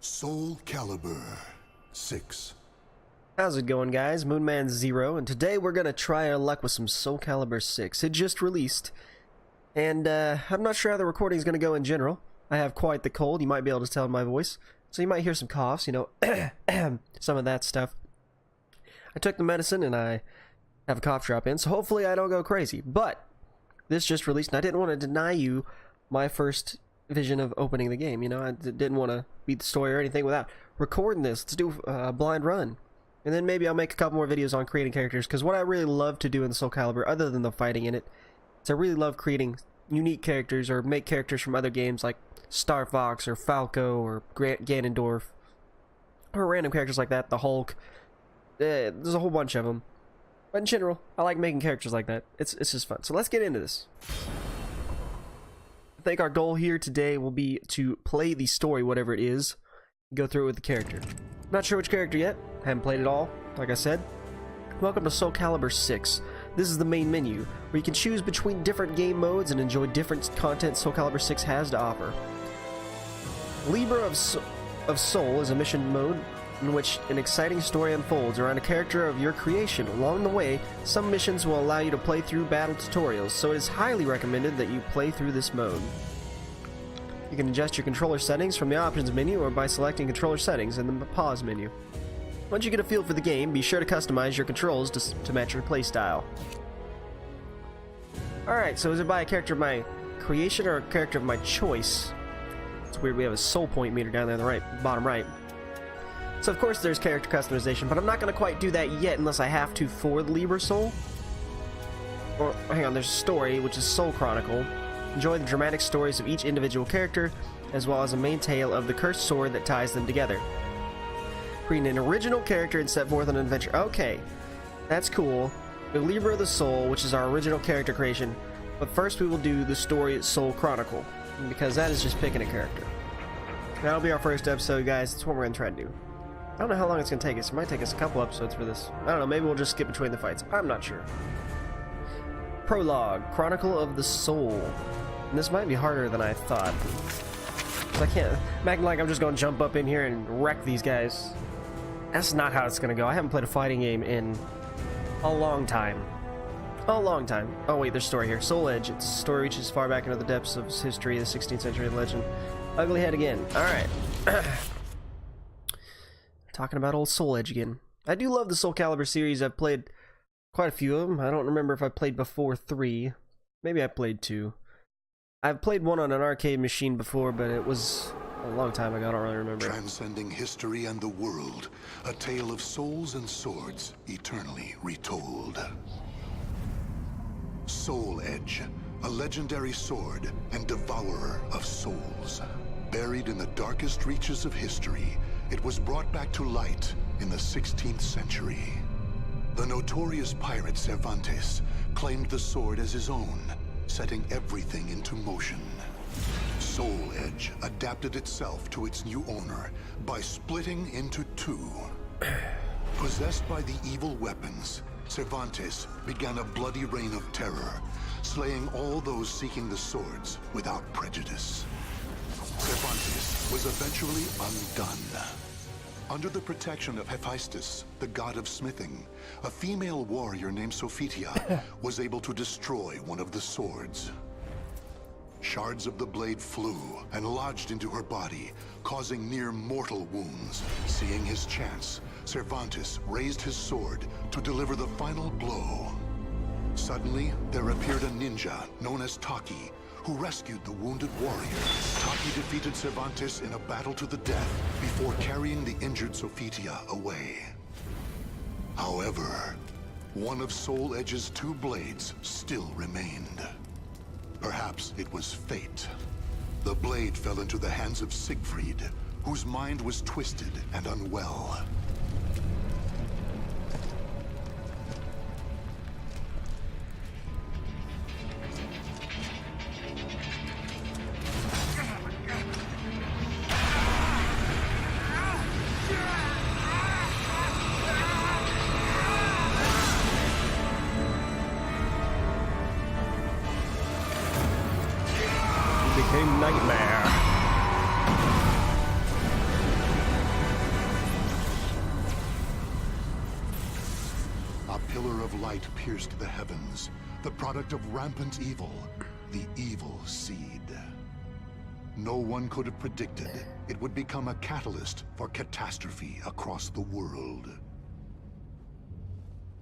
Soulcalibur VI. How's it going, guys? Moonmanzero, and today we're gonna try our luck with some Soulcalibur VI. It just released, and I'm not sure how the recording is gonna go in general. I have quite the cold. You might be able to tell in my voice, so you might hear some coughs. You know, some of that stuff. I took the medicine, and I have a cough drop in, so hopefully I don't go crazy. But this just released, and I didn't want to deny you my first vision of opening the game. You know, I didn't want to beat the story or anything without recording this. Let's do a blind run, and then maybe I'll make a couple more videos on creating characters, because what I really love to do in Soulcalibur, other than the fighting in it, is I really love creating unique characters, or make characters from other games like Star Fox or Falco or Ganondorf, or random characters like that, the Hulk. There's a whole bunch of them, but in general I like making characters like that. It's just fun. So let's get into this. I think our goal here today will be to play the story, whatever it is, go through it with the character. Not sure which character yet, haven't played it all, like I said. Welcome to Soulcalibur VI. This is the main menu, where you can choose between different game modes and enjoy different content Soulcalibur VI has to offer. Libra of Soul is a mission mode in which an exciting story unfolds around a character of your creation. Along the way, some missions will allow you to play through battle tutorials, so it is highly recommended that you play through this mode. You can adjust your controller settings from the options menu or by selecting controller settings in the pause menu. Once you get a feel for the game, be sure to customize your controls to match your playstyle. Alright, so is it by a character of my creation or a character of my choice? It's weird, we have a soul point meter down there on the right, bottom right. So of course there's character customization, but I'm not going to quite do that yet unless I have to for the Libra Soul. Or, hang on, there's a story, which is Soul Chronicle. Enjoy the dramatic stories of each individual character, as well as a main tale of the cursed sword that ties them together. Create an original character and set forth on an adventure. Okay, that's cool. The Libra of the Soul, which is our original character creation. But first we will do the story Soul Chronicle, because that is just picking a character. That'll be our first episode, guys. That's what we're going to try to do. I don't know how long it's going to take us. It might take us a couple episodes for this. I don't know, maybe we'll just skip between the fights. I'm not sure. Prologue, Chronicle of the Soul. And this might be harder than I thought. I can't... I'm acting like I'm just going to jump up in here and wreck these guys. That's not how it's going to go. I haven't played a fighting game in a long time. A long time. Oh wait, there's a story here. Soul Edge. Its story reaches far back into the depths of history, the 16th century legend. Ugly Head again. Alright. Talking about old Soul Edge again. I do love the Soulcalibur series. I've played quite a few of them. I don't remember if I played before 3. Maybe I played 2. I've played one on an arcade machine before, but it was a long time ago. I don't really remember. Transcending history and the world, a tale of souls and swords eternally retold. Soul Edge, a legendary sword and devourer of souls. Buried in the darkest reaches of history, it was brought back to light in the 16th century. The notorious pirate Cervantes claimed the sword as his own, setting everything into motion. Soul Edge adapted itself to its new owner by splitting into two. Possessed by the evil weapons, Cervantes began a bloody reign of terror, slaying all those seeking the swords without prejudice. Cervantes was eventually undone. Under the protection of Hephaestus, the god of smithing, a female warrior named Sophitia was able to destroy one of the swords. Shards of the blade flew and lodged into her body, causing near mortal wounds. Seeing his chance, Cervantes raised his sword to deliver the final blow. Suddenly, there appeared a ninja known as Taki, who rescued the wounded warrior. Taki defeated Cervantes in a battle to the death before carrying the injured Sophitia away. However, one of Soul Edge's two blades still remained. Perhaps it was fate. The blade fell into the hands of Siegfried, whose mind was twisted and unwell. King Nightmare. A pillar of light pierced the heavens, the product of rampant evil, the evil seed. No one could have predicted it would become a catalyst for catastrophe across the world.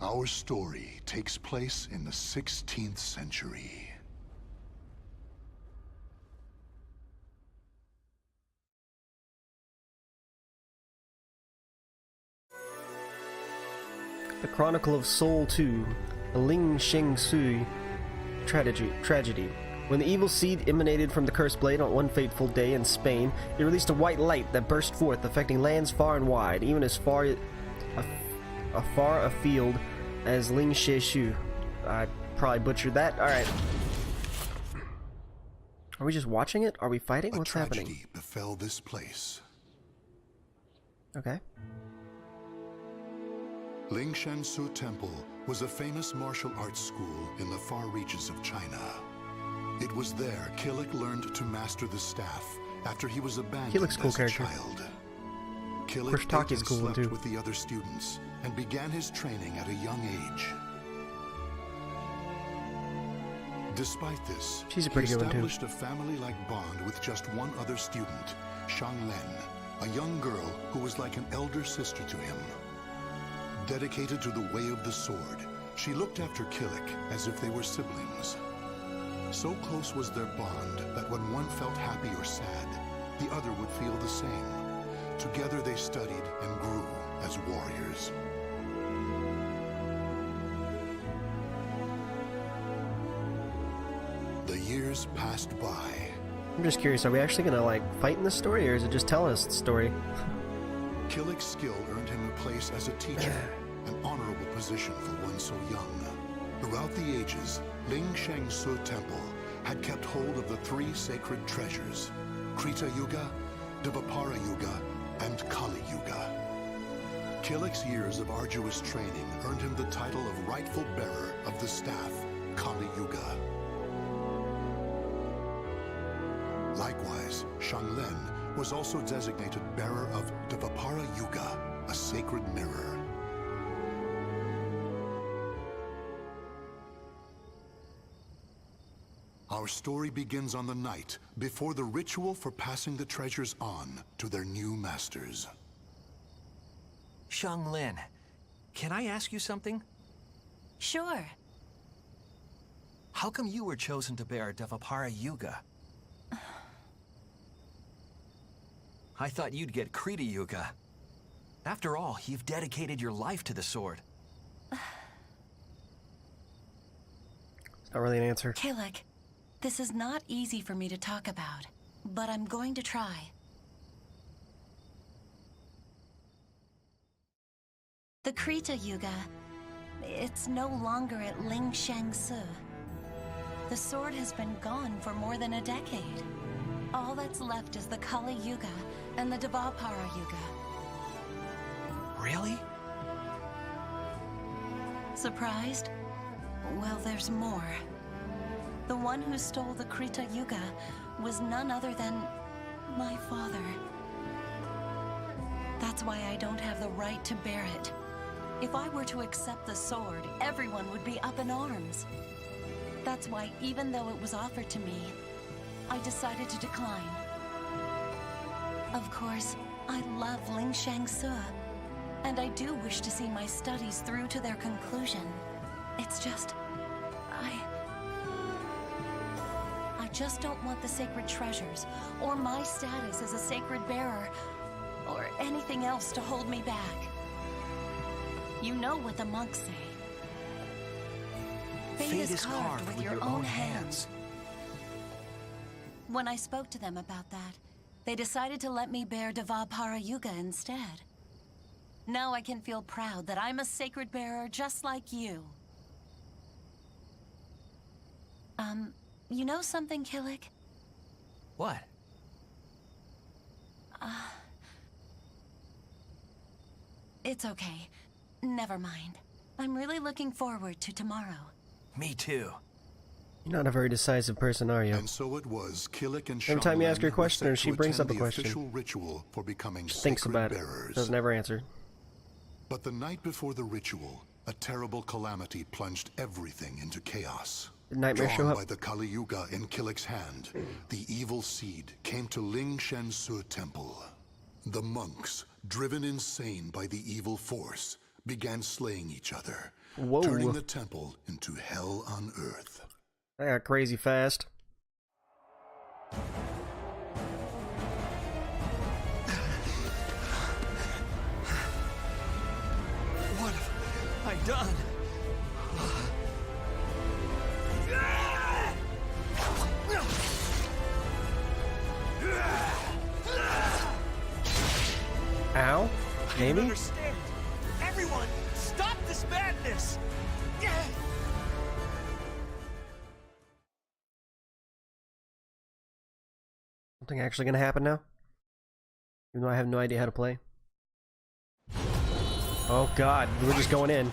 Our story takes place in the 16th century. The Chronicle of Soul 2, the Ling Sheng Sui tragedy. When the evil seed emanated from the cursed blade on one fateful day in Spain, it released a white light that burst forth, affecting lands far and wide, even as far afield as Ling She Shu. I probably butchered that. Alright. Are we just watching it? Are we fighting? What's happening? A tragedy befell this place. Okay. Ling Shen Su Temple was a famous martial arts school in the far reaches of China. It was there KILIK learned to master the staff after he was abandoned KILIK's cool as a character. child. KILIK ate Taki's and cool one, slept too. with the other students and began his training at a young age. Despite this, She's a he pretty good one, too. established a family-like bond with just one other student, Shang Len, a young girl who was like an elder sister to him. Dedicated to the way of the sword, she looked after KILIK as if they were siblings. So close was their bond that when one felt happy or sad, the other would feel the same. Together they studied and grew as warriors. The years passed by. I'm just curious, are we actually gonna, like, fight in this story, or is it just telling us the story? KILIK's skill earned him a place as a teacher, an honorable position for one so young. Throughout the ages, Ling Sheng Su Temple had kept hold of the three sacred treasures, Krita Yuga, Dvapara Yuga, and Kali Yuga. KILIK's years of arduous training earned him the title of rightful bearer of the staff, Kali Yuga. Likewise, Shang Len was also designated bearer of Dvapara Yuga, a sacred mirror. Our story begins on the night before the ritual for passing the treasures on to their new masters. Shang Lin, can I ask you something? Sure. How come you were chosen to bear Dvapara Yuga? I thought you'd get Krita Yuga. After all, you've dedicated your life to the sword. It's not really an answer. KILIK, this is not easy for me to talk about, but I'm going to try. The Krita Yuga, it's no longer at Ling Sheng Su. The sword has been gone for more than a decade. All that's left is the Kali Yuga and the Dvapara Yuga. Really? Surprised? Well, there's more. The one who stole the Krita Yuga was none other than my father. That's why I don't have the right to bear it. If I were to accept the sword, everyone would be up in arms. That's why, even though it was offered to me, I decided to decline. Of course, I love Ling Sheng Su, and I do wish to see my studies through to their conclusion. It's just, I just don't want the sacred treasures, or my status as a sacred bearer, or anything else to hold me back. You know what the monks say. Fate is carved with your own hands. When I spoke to them about that, they decided to let me bear Dvapara Yuga instead. Now I can feel proud that I'm a sacred bearer just like you. You know something, KILIK? What? It's okay. Never mind. I'm really looking forward to tomorrow. Me too. You're not a very decisive person, are you? And so it was KILIK and Every time you ask her a Shyamalan were question, set she to brings up attend a the question. official ritual for becoming She thinks sacred about it. bearers. Doesn't ever answer. But the night before the ritual, a terrible calamity plunged everything into chaos. Did Nightmare show Drawn up? by the Kali Yuga in KILIK's hand, the evil seed came to Ling Shensu Temple. The monks, driven insane by the evil force, began slaying each other, Whoa. turning the temple into hell on earth. That got crazy fast. What have I done? Ow. I don't Maybe? understand. Everyone, stop this madness! Something actually gonna happen now? Even though I have no idea how to play. Oh god, we're just going in.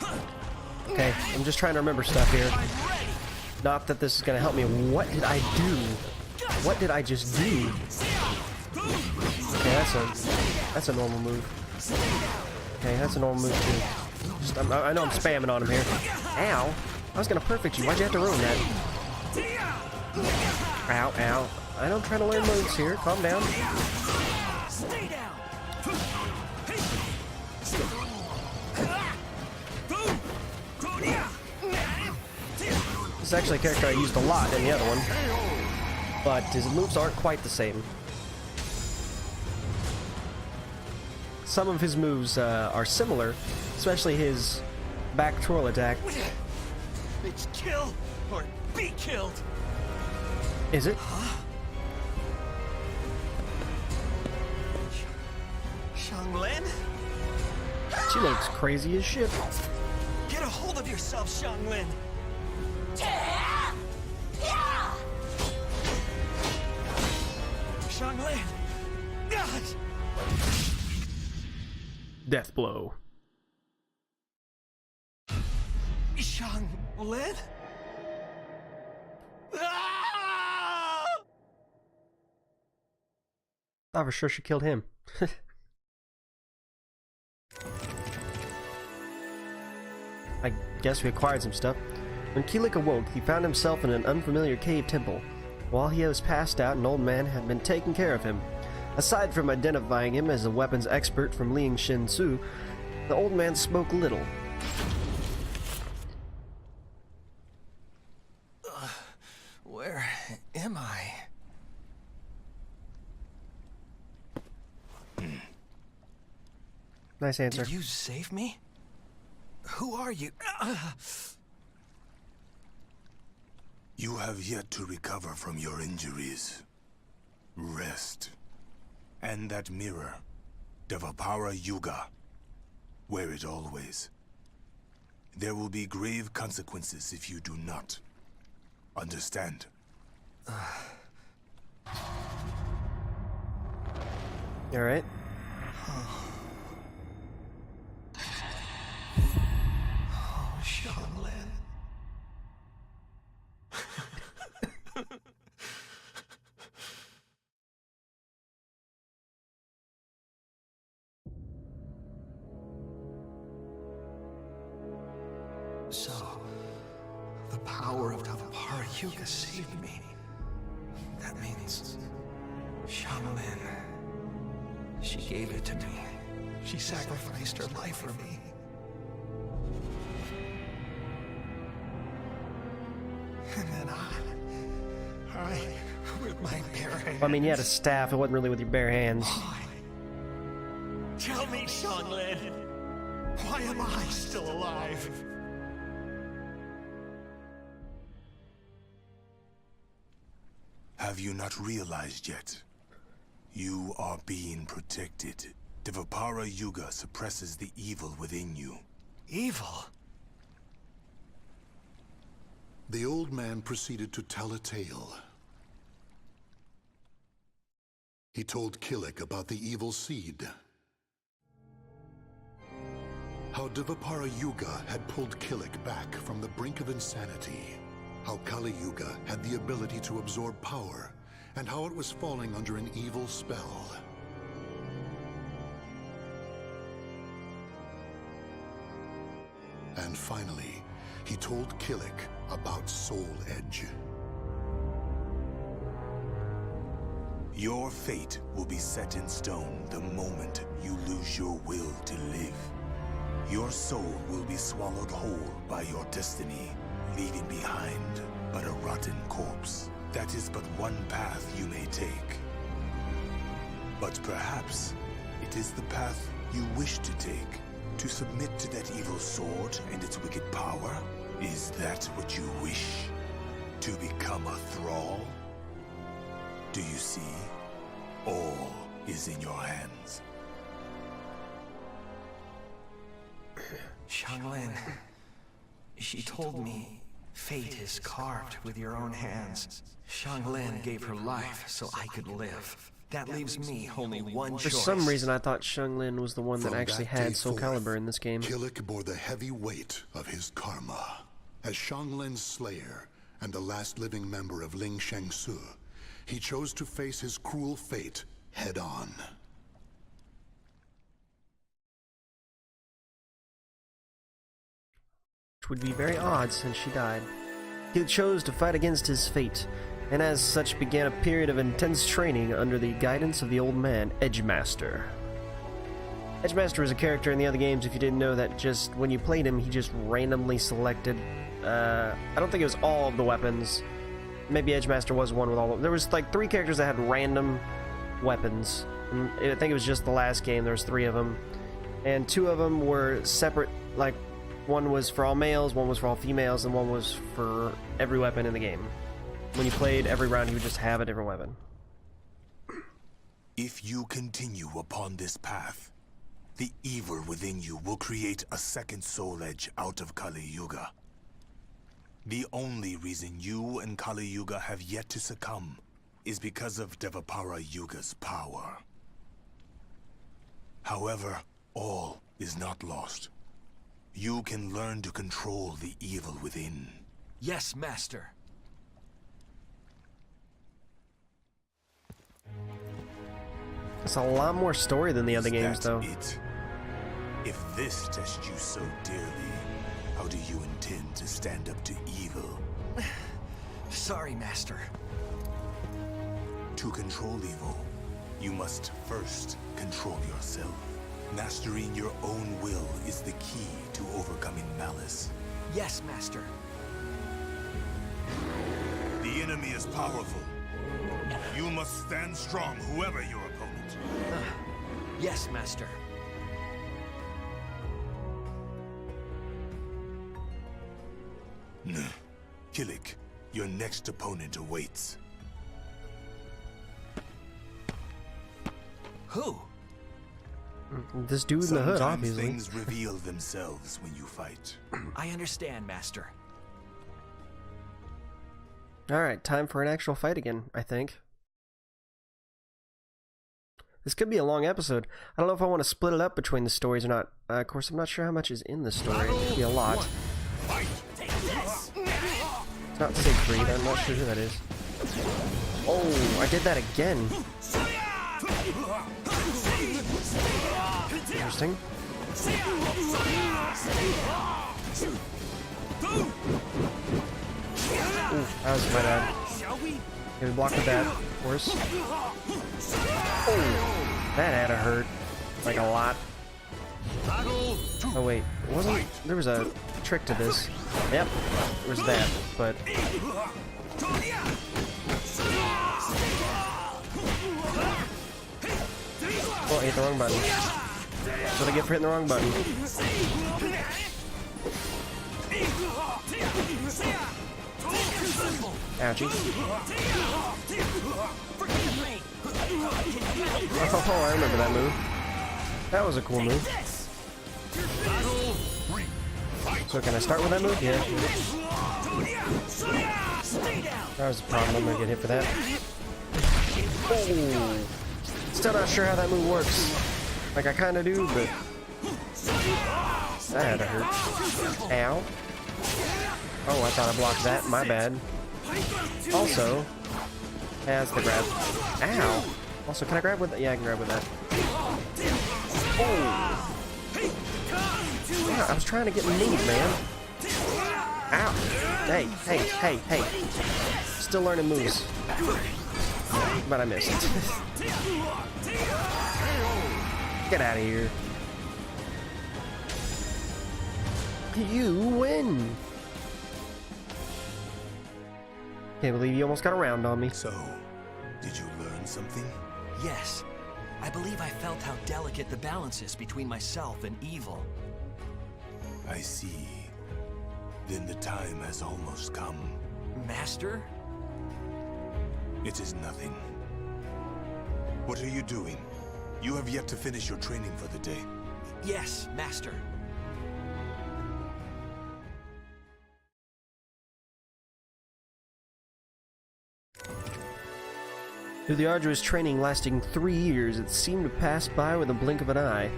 Okay, I'm just trying to remember stuff here. Not that this is gonna help me. What did I do? What did I just do? Okay, that's a normal move. Okay, that's a normal move too. Just, I know I'm spamming on him here. Ow! I was gonna perfect you. Why'd you have to ruin that? Ow, ow. I know I'm trying to learn moves here. Calm down. Stay down! This is actually a character I used a lot in the other one, but his moves aren't quite the same. Some of his moves are similar, especially his back twirl attack. It's kill or be killed! Is it? Xianglin? She looks crazy as shit. Get a hold of yourself, Xianglin! Xianglin! God! Death blow. Xianglin? Ah! Thought for sure she killed him. I guess we acquired some stuff. When KILIK awoke, he found himself in an unfamiliar cave temple. While he was passed out, an old man had been taking care of him. Aside from identifying him as a weapons expert from Ling Shensu, the old man spoke little. Where am I? Nice answer. Did you save me? Who are you? You have yet to recover from your injuries. Rest. And that mirror, Devapara Yuga. Wear it always. There will be grave consequences if you do not. Understand? Alright. Oh, Xianglin. So, the power of Devapara Yuga saved me. That means Xianglin. She gave it to me. She sacrificed her life for me. And then I, with my bare hands. I mean, you had a staff, it wasn't really with your bare hands. Tell me, Xianglin, why am I still alive? Have you not realized yet? You are being protected. Devapara Yuga suppresses the evil within you. Evil? The old man proceeded to tell a tale. He told KILIK about the evil seed. How Devapara Yuga had pulled KILIK back from the brink of insanity. how Kali Yuga had the ability to absorb power, and how it was falling under an evil spell. And finally, he told KILIK about Soul Edge. Your fate will be set in stone the moment you lose your will to live. Your soul will be swallowed whole by your destiny, leaving behind but a rotten corpse. That is but one path you may take. But perhaps it is the path you wish to take, to submit to that evil sword and its wicked power? Is that what you wish? To become a thrall? Do you see? All is in your hands. Xianglin, she told me fate is carved with your own hands. Xianglin gave her life so I could live. That leaves me only one choice. For some reason, I thought Xianglin was the one that From actually that had day Soulcalibur forth, in this game. KILIK bore the heavy weight of his karma. As Xianglin's slayer and the last living member of Ling Shengsu, he chose to face his cruel fate head-on. Which would be very odd since she died. He chose to fight against his fate, and as such began a period of intense training under the guidance of the old man, Edgemaster. Edgemaster is a character in the other games, if you didn't know, that just, when you played him, he just randomly selected, I don't think it was all of the weapons. Maybe Edgemaster was one with all of them. There was like 3 characters that had random weapons. And I think it was just the last game, there was 3 of them. And 2 of them were separate, like, one was for all males, one was for all females, and one was for every weapon in the game. When you played every round, you would just have a different weapon. If you continue upon this path, the evil within you will create a second soul edge out of Kali Yuga. The only reason you and Kali Yuga have yet to succumb is because of Devapara Yuga's power. However, all is not lost. You can learn to control the evil within. Yes, Master. It's a lot more story than the other games, Is though. that it? If this tests you so dearly, how do you intend to stand up to evil? Sorry, Master. To control evil, you must first control yourself. Mastering your own will is the key to overcoming malice. Yes, Master. The enemy is powerful. You must stand strong, whoever your opponent. Yes, Master. KILIK, your next opponent awaits. Who? This dude in the hood, Sometimes obviously. things reveal themselves when you fight. I understand, Master. Alright, time for an actual fight again, I think. This could be a long episode. I don't know if I want to split it up between the stories or not. Of course, I'm not sure how much is in the story. It could be a lot. It's not Siegfried, I'm not sure who that is. Oh, I did that again. Interesting. Ooh, that was my bad. Okay, we blocked with that, of course. Oh, that had to hurt. Like a lot. Oh wait, wasn't there was a trick to this? Yep, there was that, but oh, I hit the wrong button. That's what I get for hitting the wrong button. Ouchie. Oh, I remember that move. That was a cool move. So can I start with that move? Yeah. That was the problem. I'm gonna get hit for that. Oh. Still not sure how that move works. Like I kinda do, but that had to hurt. Ow. Oh, I thought I blocked that. My bad. Also, has the grab. Ow! Also, can I grab with that? Yeah, I can grab with that. Oh! Yeah, I was trying to get kneed, man. Ow! Hey, hey, hey, hey. Still learning moves. But I missed. Get out of here. You win! Can't believe you almost got around on me. So, did you learn something? Yes. I believe I felt how delicate the balance is between myself and evil. I see. Then the time has almost come. Master? It is nothing. What are you doing? You have yet to finish your training for the day. Yes, Master. Through the arduous training lasting 3 years, it seemed to pass by with a blink of an eye.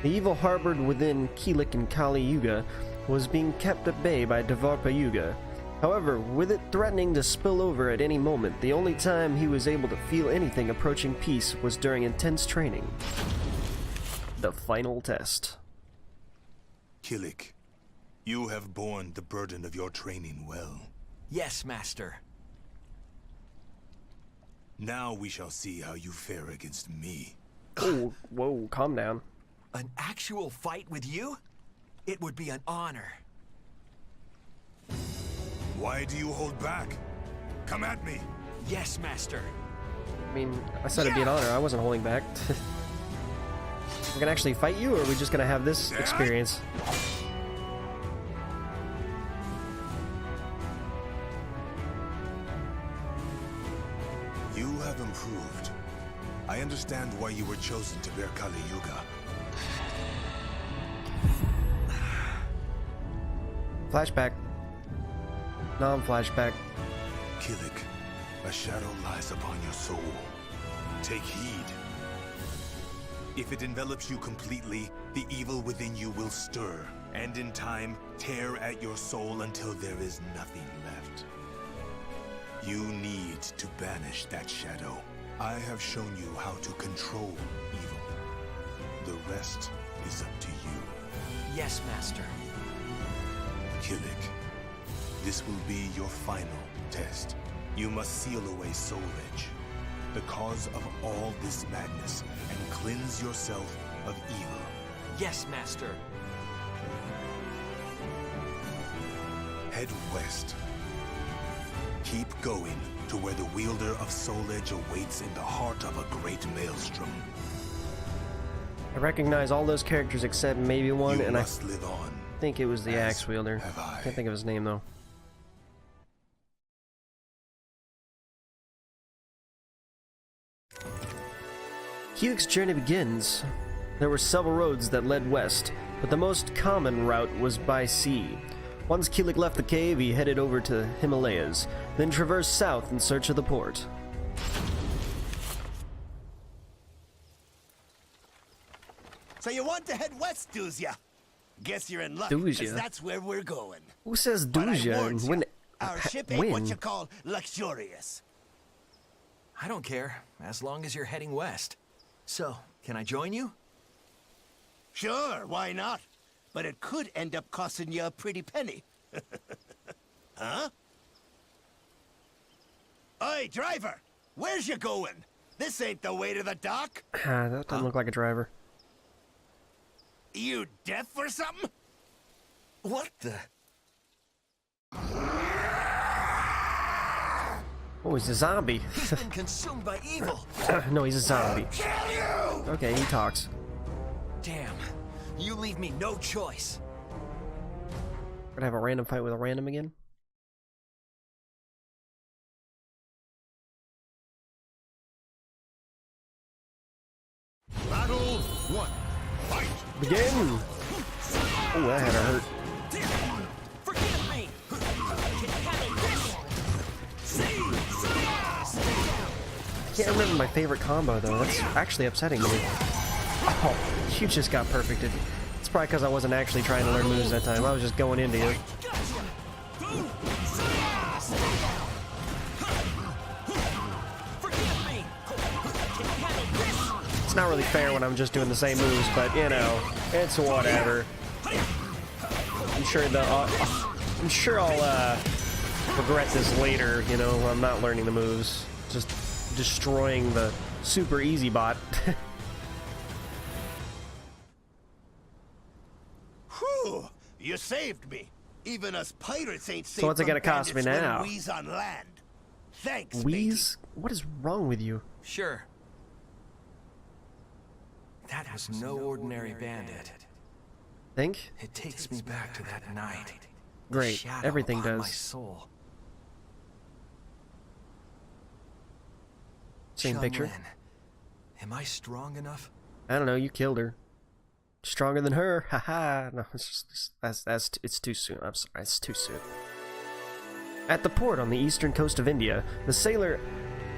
The evil harbored within KILIK and Kali Yuga was being kept at bay by Dvarpa Yuga. However, with it threatening to spill over at any moment, the only time he was able to feel anything approaching peace was during intense training. The final test. KILIK, you have borne the burden of your training well. Yes, Master. Now we shall see how you fare against me. Oh, whoa, calm down. An actual fight with you? It would be an honor. Why do you hold back? Come at me. Yes, Master. I mean, I said it'd be an honor, I wasn't holding back. We're gonna actually fight you, or are we just gonna have this experience? You have improved. I understand why you were chosen to bear Kali Yuga. Flashback. Non-flashback. KILIK, a shadow lies upon your soul. Take heed. If it envelops you completely, the evil within you will stir, and in time, tear at your soul until there is nothing left. You need to banish that shadow. I have shown you how to control evil. The rest is up to you. Yes, Master. KILIK, this will be your final test. You must seal away Soul Edge, the cause of all this madness, and cleanse yourself of evil. Yes, Master. Head west. Keep going to where the wielder of Soul Edge awaits in the heart of a great maelstrom. I recognize all those characters except maybe one, You and I must live on. think it was the As axe wielder. have I. Can't think of his name though. KILIK's journey begins. There were several roads that led west, but the most common route was by sea. Once KILIK left the cave, he headed over to Himalayas, then traversed south in search of the port. So you want to head west, doos ya? Guess you're in luck, Doos 'cause ya? that's where we're going. Who says But I Dooja warned and ya, when? our ship ain't when? what you call luxurious. I don't care, as long as you're heading west. So, can I join you? Sure, why not? But it could end up costing you a pretty penny. Huh? Oi, driver! Where's you going? This ain't the way to the dock. Ah, that doesn't look like a driver. You deaf or something? What the? Oh, he's a zombie. He's been consumed by evil. No, he's a zombie. Okay, he talks. Damn. You leave me no choice. Gonna have a random fight with a random again? Battle 1. Fight! Begin! Oh, that had to hurt. Forgive me. I can't remember my favorite combo though. That's actually upsetting me. Oh, you just got perfected. It's probably because I wasn't actually trying to learn moves that time. I was just going into you. It's not really fair when I'm just doing the same moves, but you know, it's whatever. I'm sure I'll regret this later. You know, I'm not learning the moves, just destroying the super easy bot. Whew! You saved me. Even us pirates ain't safe. So what's it gonna cost me bandits when now? Wheeze on land. Thanks, Wheeze? What is wrong with you? Sure. That was no ordinary bandit. Think? It takes me back to that night. The Great. shadow Everything upon my does. soul. Same picture. Xianglin, am I strong enough? I don't know. You killed her. Stronger than her? Haha. No, it's just it's too soon. I'm sorry. It's too soon. At the port on the eastern coast of India, the sailor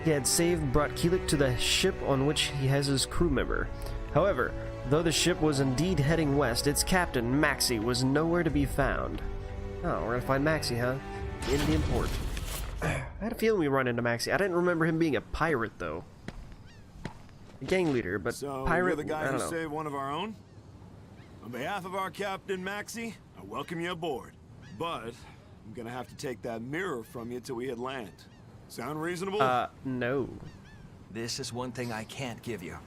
he had saved brought KILIKS to the ship on which he has his crew member. However, though the ship was indeed heading west, its captain, Maxie, was nowhere to be found. Oh, we're gonna find Maxie, huh? Indian port. I had a feeling we run into Maxie. I didn't remember him being a pirate, though. A gang leader, but So, pirate, you're the guy I don't who know. saved one of our own? On behalf of our captain, Maxie, I welcome you aboard. But, I'm gonna have to take that mirror from you till we hit land. Sound reasonable? No. This is one thing I can't give you.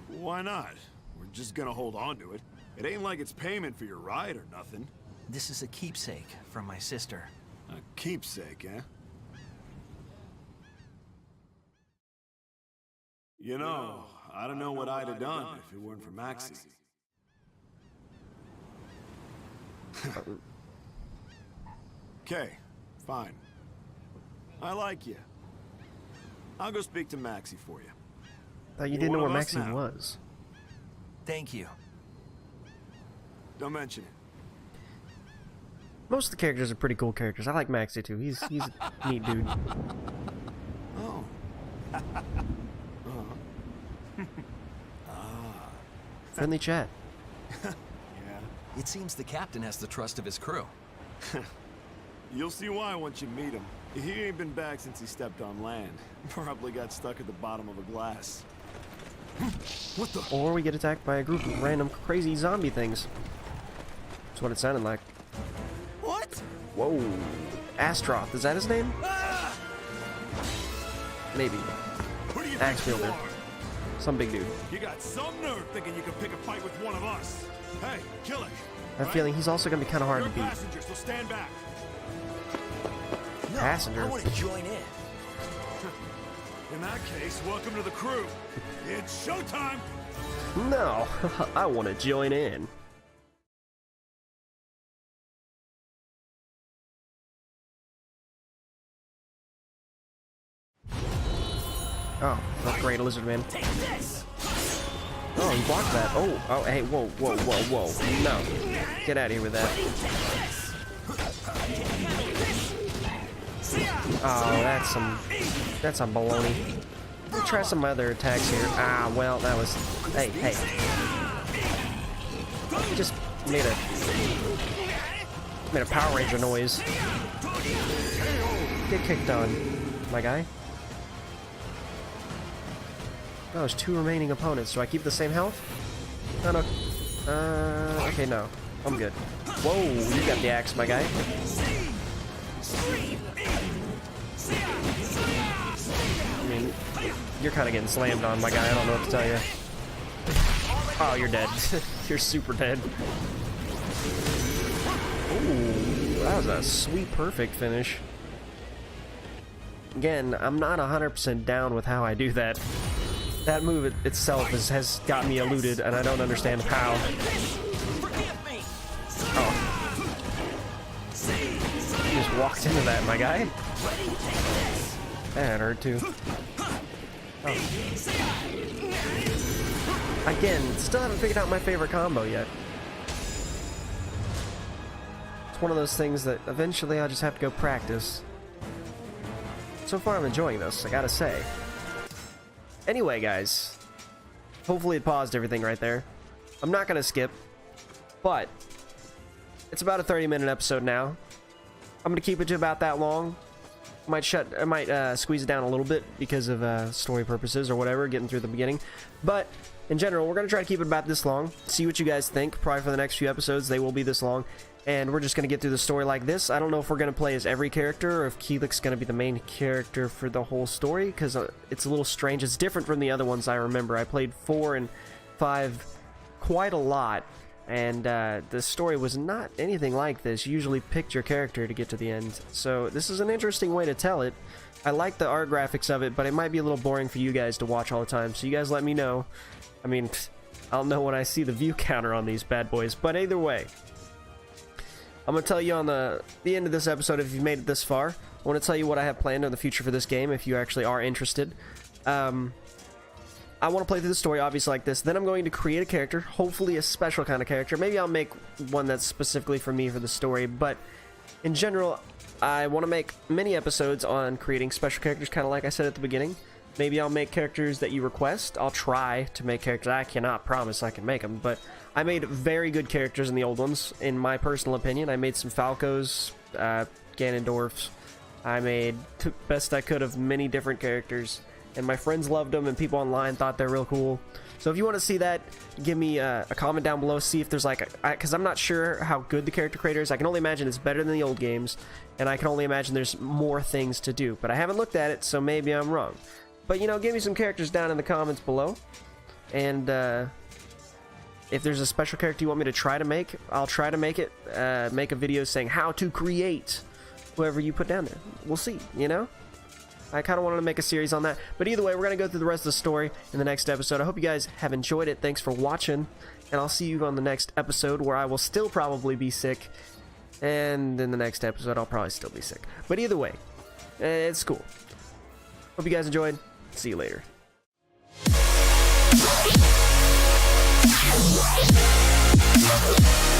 Why not? We're just gonna hold on to it. It ain't like it's payment for your ride or nothing. This is a keepsake from my sister. A keepsake, eh? You know, I don't know what I'd have done if it weren't for Maxie. Okay, fine. I like you. I'll go speak to Maxie for you. Thought you You're didn't know one where of us Maxie now. was. Thank you. Don't mention it. Most of the characters are pretty cool characters. I like Maxie too. He's a neat dude. Oh. Friendly chat. Yeah. It seems the captain has the trust of his crew. You'll see why once you meet him. He ain't been back since he stepped on land. Probably got stuck at the bottom of a glass. What the? Or we get attacked by a group of random crazy zombie things. That's what it sounded like. What? Whoa. Astroth, is that his name? Maybe. Who do you Axe think you wielder. are? Some big dude. You got some nerve thinking you can pick a fight with one of us. Hey, kill it. I have a feeling he's also going to be kind of hard You're to beat. passenger, so stand back. No, Passenger. I want to join in. In that case, welcome to the crew. It's showtime. No, I want to join in. Oh, that's great, lizard man. Oh, he blocked that. Oh, hey, whoa, whoa, whoa, whoa. No. Get out of here with that. Oh, that's some baloney. Let's try some other attacks here. Ah, well, that was, hey. He just made a Power Ranger noise. Get kicked on, my guy. Oh, there's 2 remaining opponents. Do I keep the same health? No. Okay, no. I'm good. Whoa, you got the axe, my guy. I mean, you're kind of getting slammed on, my guy. I don't know what to tell you. Oh, you're dead. You're super dead. Ooh, that was a sweet, perfect finish. Again, I'm not 100% down with how I do that. That move itself has got me eluded, and I don't understand how. Oh. You just walked into that, my guy. That hurt too. Oh. Again, still haven't figured out my favorite combo yet. It's one of those things that eventually I'll just have to go practice. So far I'm enjoying this, I gotta say. Anyway, guys, hopefully it paused everything right there. I'm not gonna skip, but it's about a 30-minute episode now. I'm gonna keep it to about that long. I might squeeze it down a little bit because of story purposes or whatever, getting through the beginning. But in general, we're going to try to keep it about this long. See what you guys think. Probably for the next few episodes, they will be this long. And we're just going to get through the story like this. I don't know if we're going to play as every character or if KILIKS is going to be the main character for the whole story, because it's a little strange. It's different from the other ones I remember. I played 4 and 5 quite a lot, and the story was not anything like this. You usually picked your character to get to the end. So this is an interesting way to tell it. I like the art graphics of it, but it might be a little boring for you guys to watch all the time. So you guys let me know. I mean, I'll know when I see the view counter on these bad boys. But either way, I'm going to tell you on the end of this episode, if you've made it this far, I want to tell you what I have planned in the future for this game, if you actually are interested. I want to play through the story, obviously, like this. Then I'm going to create a character, hopefully a special kind of character. Maybe I'll make one that's specifically for me for the story, but in general, I want to make many episodes on creating special characters, kind of like I said at the beginning. Maybe I'll make characters that you request. I'll try to make characters. I cannot promise I can make them, but I made very good characters in the old ones, in my personal opinion. I made some Falcos, Ganondorfs. I made the best I could of many different characters, and my friends loved them, and people online thought they're real cool. So if you want to see that, give me a comment down below. See if there's like, because I'm not sure how good the character creator is. I can only imagine it's better than the old games, and I can only imagine there's more things to do. But I haven't looked at it, so maybe I'm wrong. But, you know, give me some characters down in the comments below. And if there's a special character you want me to try to make, I'll try to make it. Make a video saying how to create whoever you put down there. We'll see, you know? I kind of wanted to make a series on that. But either way, we're going to go through the rest of the story in the next episode. I hope you guys have enjoyed it. Thanks for watching. And I'll see you on the next episode, where I will still probably be sick. And in the next episode, I'll probably still be sick. But either way, it's cool. Hope you guys enjoyed. See you later. Yeah.